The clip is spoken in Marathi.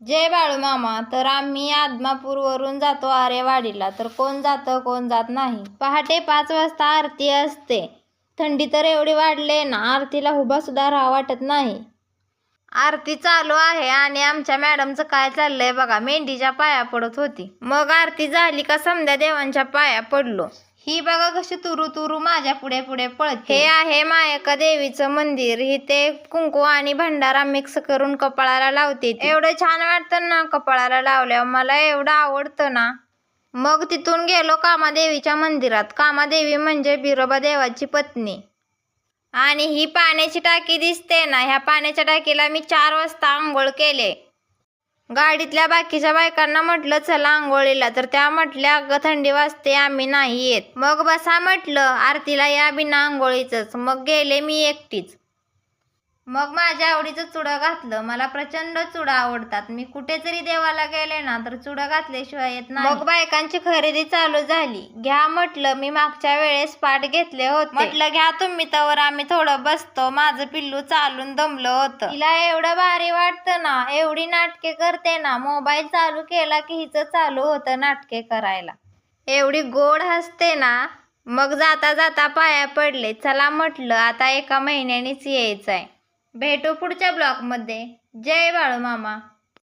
जय बाळू मामा. तर आम्ही आदमापूरवरून जातो आरेवाडीला. तर कोण जातं कोण जात नाही. पहाटे 5 वाजता आरती असते. थंडी तर एवढी वाढले ना, आरतीला उभा सुद्धा राहा वाटत नाही. आरती चालू आहे आणि आमच्या मॅडमचं काय चाललंय बघा, मेंढीच्या पाया पडत होती. मग आरती झाली का समद्या देवांच्या पाया पडलो. ही बघा कशी तुरू तुरू माझ्या पुढे पुढे पळते. हे आहे मायका देवीचं मंदिर. इथे कुंकू आणि भंडारा मिक्स करून कपाळाला लावते. एवढं छान वाटतं ना कपाळाला लावल्यावर, मला एवढं आवडतं ना. मग तिथून गेलो कामादेवीच्या मंदिरात. कामादेवी म्हणजे बिरोबा देवाची पत्नी. आणि ही पाण्याची टाकी दिसते ना, ह्या पाण्याच्या टाकीला मी 4 वाजता आंघोळ केले. गाडीतल्या बाकीच्या बायकांना म्हटलं चला आंघोळीला, तर त्या म्हटल्या अगं थंडी वाजते आम्ही नाही येत. मग बसा म्हटलं, आरतीला या बिना आंघोळीचंच. मग गेले मी एकटीच. मग माझ्या आवडीचं चुडं घातलं. मला प्रचंड चुडं आवडतात. मी कुठे जरी देवाला गेले ना तर चुडं घातल्याशिवाय येत नाही. मग बायकांची खरेदी चालू झाली. घ्या म्हटलं, मी मागच्या वेळेस पाट घेतले होते. म्हटलं घ्या तुम्ही, तवर आम्ही थोडं बसतो. माझं पिल्लू चालून दमलं होतं. तिला एवढं भारी वाटतं ना, एवढी नाटके करते ना. मोबाईल चालू केला की हिचं चालू होतं नाटके करायला. एवढी गोड हसते ना. मग जाता जाता पाया पडले. चला म्हटलं आता 1 महिन्यानीच यायचंय. भेटू पुढच्या ब्लॉगमध्ये. जय बाळू मामा.